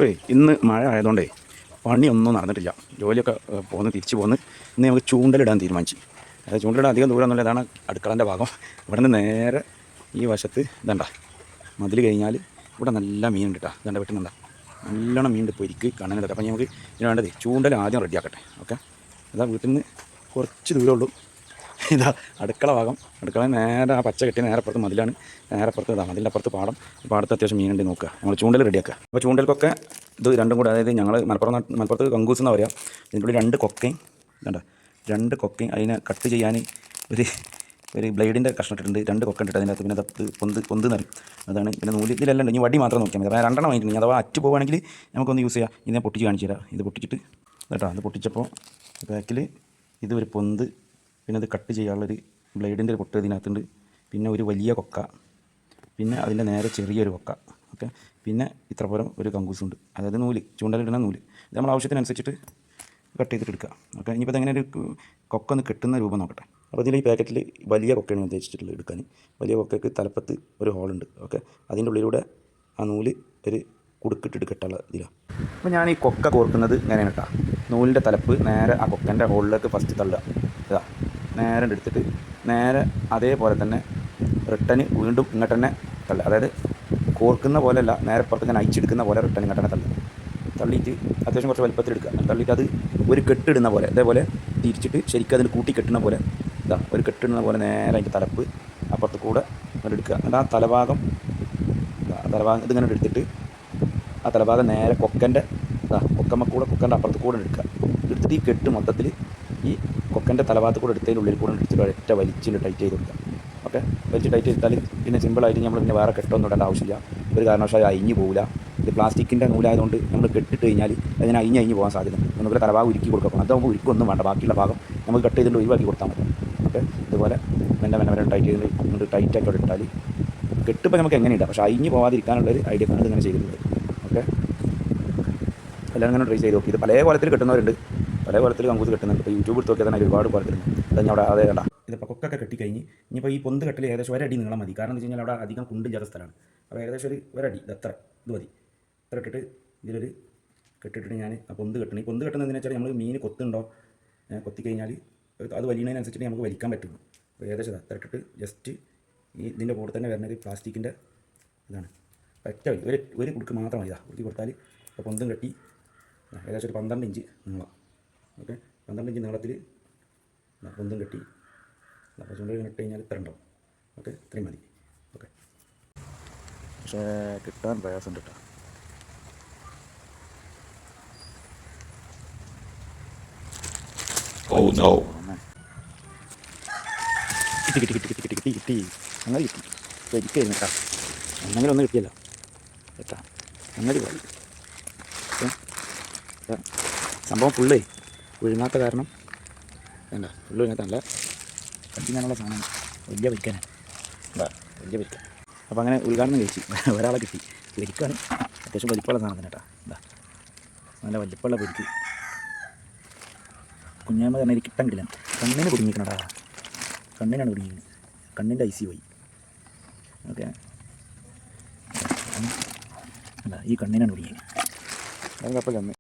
ഏയ് ഇന്ന് മഴ ആയതുകൊണ്ടേ പണിയൊന്നും നടന്നിട്ടില്ല. ജോലിയൊക്കെ തിരിച്ചു പോന്ന് ഇന്ന് നമുക്ക് ചൂണ്ടലിടാൻ തീരുമാനിച്ചു. അതായത് ചൂണ്ടലിടാൻ അധികം ദൂരമൊന്നുമില്ല. ഇതാണ് അടുക്കളൻ്റെ ഭാഗം. ഇവിടെ നിന്ന് നേരെ ഈ വശത്ത് ഇതണ്ട മതിൽ കഴിഞ്ഞാൽ ഇവിടെ നല്ല മീനുണ്ട് കേട്ടോ. ഇതണ്ട വെട്ടുന്നുണ്ട നല്ലോണം മീനുണ്ട്, പൊരിക്ക് കണ്ണനൊക്കെ. അപ്പം നമുക്ക് ഇതിന് വേണ്ടത് ചൂണ്ടൽ ആദ്യം റെഡിയാക്കട്ടെ. ഓക്കെ, അതാ വീട്ടിൽ നിന്ന് കുറച്ച് ദൂരമുള്ളൂ. ഇതാ അടുക്കള ഭാഗം. അടുക്കള നേരെ ആ പച്ച കെട്ടി നേരെ പുറത്ത് മതിലാണ്. നേരെ പുറത്ത് ഇതാ മതിലിൻ്റെ അപ്പുറത്ത് പാടത്ത് അത്യാവശ്യം മീനുണ്ട് നോക്കുക. നമ്മൾ ചൂണ്ടൽ റെഡിയാക്കുക. അപ്പോൾ ചൂണ്ടൽക്കൊക്കെ ഇത് രണ്ടും കൂടെ, അതായത് ഞങ്ങൾ മലപ്പുറത്ത് കങ്കൂസ് എന്നാണ് പറയുക. ഇതിൻ്റെ ഉള്ളിൽ 2 കൊക്കയും ഇതുണ്ട്, 2 കൊക്കയും അതിനെ കട്ട് ചെയ്യാൻ ഒരു ബ്ലേഡിൻ്റെ കഷ്ണം ഇട്ടിട്ടുണ്ട്. 2 കൊക്ക ഇട്ടിട്ട് അതിൻ്റെ അകത്ത് പിന്നെ പൊന്ത് നിറയും. അതാണ് പിന്നെ നൂല് ഇതിലെല്ലാം ഇനി വടി മാത്രം നോക്കിയാൽ മതി. അതായത് 2 വാങ്ങിയിട്ടുണ്ട്. അഥവാ അറ്റ് പോകുകയാണെങ്കിൽ നമുക്കൊന്ന് യൂസ് ചെയ്യാം. ഇതിനെ പൊട്ടിച്ച് കാണിച്ചു തരാം. ഇത് പൊട്ടിച്ചിട്ട് കേട്ടോ, അത് പൊട്ടിച്ചപ്പോൾ ബാക്കിൽ ഇത് ഒരു പൊന്ത്, പിന്നെ അത് കട്ട് ചെയ്യാനുള്ളൊരു ബ്ലേഡിൻ്റെ ഒരു പൊട്ട് ഇതിനകത്തുണ്ട്. പിന്നെ ഒരു വലിയ കൊക്ക, പിന്നെ അതിൻ്റെ നേരെ ചെറിയൊരു കൊക്ക. ഓക്കെ, പിന്നെ ഇത്ര പോരം ഒരു കങ്കൂസുണ്ട്. അതായത് നൂല്, ചൂണ്ടലിടുന്ന നൂല്. ഇത് നമ്മൾ ആവശ്യത്തിനനുസരിച്ചിട്ട് കട്ട് ചെയ്തിട്ട് എടുക്കുക. ഓക്കെ, ഇനിയിപ്പോൾ ഇതെങ്ങനെ ഒരു കൊക്ക ഒന്ന് കെട്ടുന്ന രൂപം നോക്കട്ടെ. അപ്പോൾ ഇതിൽ ഈ പാക്കറ്റിൽ വലിയ കൊക്കയാണ് ഞാൻ ഉദ്ദേശിച്ചിട്ടുള്ളത് എടുക്കാൻ. വലിയ കൊക്കയ്ക്ക് തലപ്പത്ത് ഒരു ഹോളുണ്ട്. ഓക്കെ, അതിൻ്റെ ഉള്ളിലൂടെ ആ നൂല് ഒരു കുടുക്കിട്ടിട്ട് കെട്ടാനുള്ള ഇതിലാണ്. അപ്പോൾ ഞാൻ ഈ കൊക്ക കോർക്കുന്നത് ഇങ്ങനെയാണ് കേട്ടോ. നൂലിൻ്റെ തലപ്പ് നേരെ ആ കൊക്കൻ്റെ ഹോളിലേക്ക് ഫസ്റ്റ് തള്ളുക. ഇതാ നേരെ എടുത്തിട്ട് നേരെ അതേപോലെ തന്നെ റിട്ടന് വീണ്ടും ഇങ്ങോട്ട് തന്നെ തള്ളുക. അതായത് കോർക്കുന്ന പോലെയല്ല, നേരെ പുറത്ത് ഇങ്ങനെ അയച്ചെടുക്കുന്ന പോലെ റിട്ടൺ ഇങ്ങോട്ട് തന്നെ തള്ളിയിട്ട് അത്യാവശ്യം കുറച്ച് വലുപ്പത്തിൽ എടുക്കുക. തള്ളിയിട്ട് അത് ഒരു കെട്ടിടുന്ന പോലെ, അതേപോലെ തിരിച്ചിട്ട് ശരിക്കും അതിൽ കൂട്ടി കെട്ടുന്ന പോലെ, ഇതാ ഒരു കെട്ടിടുന്ന പോലെ നേരെ അതിൻ്റെ തലപ്പ് അപ്പുറത്ത് കൂടെ ഇങ്ങനെ എടുക്കുക. എന്നിട്ട് ആ തലഭാഗം ഇതിങ്ങനെ എടുത്തിട്ട് ആ തലഭാഗം നേരെ കൊക്കൻ്റെ കൊക്കൻ്റെ അപ്പുറത്ത് കൂടെ എടുത്തിട്ട് ഈ കെട്ട് മൊത്തത്തിൽ ഈ കൊക്കൻ്റെ തലഭാഗത്ത് കൂടെ എടുത്തതിൻ്റെ ഉള്ളിൽ കൂടെ എടുത്തിട്ട് ഒരൊറ്റ വലിച്ചിട്ട് ടൈറ്റ് ചെയ്ത് കൊടുക്കുക. ഓക്കെ, വലിച്ച് ടൈറ്റ് ചെയ്താൽ പിന്നെ സിമ്പിളായിട്ട് നമ്മൾ പിന്നെ വേറെ കെട്ടൊന്നും ഇടേണ്ട ആവശ്യമില്ല. ഒരു കാരണവശാലും അയിഞ്ഞ് പോകില്ല. ഇത് പ്ലാസ്റ്റിക്കിൻ്റെ നൂലായതുകൊണ്ട് നമ്മൾ കെട്ടിട്ട് കഴിഞ്ഞാൽ അതിന് അയിഞ്ഞ് പോകാൻ സാധ്യത. നമുക്ക് തലഭാഗം ഉരുക്കി കൊടുക്കണം. അതാകുമ്പോൾ ഉരുക്കൊന്നും വേണ്ട, ബാക്കിയുള്ള ഭാഗം നമുക്ക് കട്ട് ചെയ്തിട്ട് ഒഴിവാക്കി കൊടുത്താൽ മതി. ഓക്കെ, ഇതുപോലെ മെല്ലെ ടൈറ്റ് ചെയ്ത് ടൈറ്റായിട്ട് അവിടെ ഇട്ടാൽ കെട്ടിപ്പോൾ നമുക്ക് എങ്ങനെ ഇടാം, പക്ഷേ അയിഞ്ഞ് പോകാതിരിക്കാനുള്ളൊരു ഐഡിയ ആണ് ഇതിങ്ങനെ ചെയ്തിട്ടുണ്ട്. ഓക്കെ, എല്ലാവരും ഇങ്ങനെ ട്രൈ ചെയ്ത് നോക്കി. ഇത് പല കോലത്തിൽ കിട്ടുന്നവരുണ്ട്, പല കോലത്തിൽ കങ്കൂസ് കിട്ടുന്നുണ്ട്. ഇപ്പോൾ യൂട്യൂബ് എടുത്ത് നോക്കിയാൽ തന്നെ ഒരുപാട് കോലത്തിലുണ്ട്. അത് ഞാൻ അവിടെ അതേ കണ്ട ഇതിപ്പോൾ കൊക്കൊക്കെ കെട്ടിക്കഴിഞ്ഞ് ഇനിയിപ്പോൾ ഈ പൊന്ത് കെട്ടൽ ഏകദേശം ഒരടി നീളം മതി. കാരണം എന്ന് വെച്ച് കഴിഞ്ഞാൽ അവിടെ അധികം കുണ്ടില്ലാത്ത സ്ഥലമാണ്. അപ്പോൾ ഏകദേശം ഒരടി ഇത് മതി. ഇത്ര ഇട്ടിട്ട് ഇതിലൊരു കെട്ടിട്ടിട്ട് ഞാൻ ആ പൊന്ത് കെട്ടണം. ഈ പൊന്ത് കെട്ടുന്നതെന്ന് വെച്ചാൽ നമ്മൾ മീൻ കൊത്തുണ്ടോ, കൊത്തിക്കഴിഞ്ഞാൽ അത് വലിയുന്നതിനനുസരിച്ചിട്ട് നമുക്ക് വലിക്കാൻ പറ്റുള്ളൂ. അപ്പോൾ ഏകദേശം അത്ര ഇട്ടിട്ട് ജസ്റ്റ് ഈ ഇതിൻ്റെ കൂടെ തന്നെ വരുന്നത് പ്ലാസ്റ്റിക്കിൻ്റെ ഇതാണ്. ഒറ്റ ഒരു കുടുക്ക് മാത്രം മതി. കുടുക്കി കൊടുത്താൽ ഇപ്പോൾ പൊന്തും കെട്ടി ഏകദേശം ഒരു 12 ഇഞ്ച് നീളം. ഓക്കെ, 12 ഇഞ്ച് നീളത്തിൽ പൊന്തും കെട്ടി ചൂണ്ടൽ ഇട്ട് കഴിഞ്ഞാൽ ഇത്ര ഉണ്ടാവും. ഓക്കെ, ഇത്രയും മതി. ഓക്കെ, പക്ഷേ കിട്ടാൻ പ്രയാസമുണ്ട് കേട്ടോ. കിട്ടി അങ്ങനെ കിട്ടി. ശരിക്കായിരുന്നു കേട്ടോ. അങ്ങനെ ഒന്നും കിട്ടിയല്ലോ കേട്ടാ. അങ്ങനെ പോയി സംഭവം ഫുള്ളേ വിഴുങ്ങാത്ത കാരണം വേണ്ട, ഫുള്ള് വിഴുങ്ങാത്ത നല്ല കട്ടിങ്ങാനുള്ള സാധനം. വലിയ പരിക്കാനാണ്, എന്താ വലിയ പരിക്കാൻ. അപ്പോൾ അങ്ങനെ ഉദ്ഘാടനം കഴിച്ച് ഒരാളെ കിട്ടി. പരിക്കാണ്, അത്യാവശ്യം വലിപ്പമുള്ള സാധനം തന്നെ കേട്ടോ. എന്താ നല്ല വലിപ്പമുള്ള പരിക്ക്. കുഞ്ഞാമ്മ തന്നെ എനിക്ക് കിട്ടാൻ കിട്ടില്ല. കണ്ണിന് കുടുങ്ങിക്കണടാ, കണ്ണിനാണ് കുടുങ്ങിക്കുന്നത്. കണ്ണിൻ്റെ ഐസി പോയി. ഓക്കെ, അല്ല ഈ കണ്ണിനാണ് കുടുങ്ങിയത്. അത് കുഴപ്പമില്ല.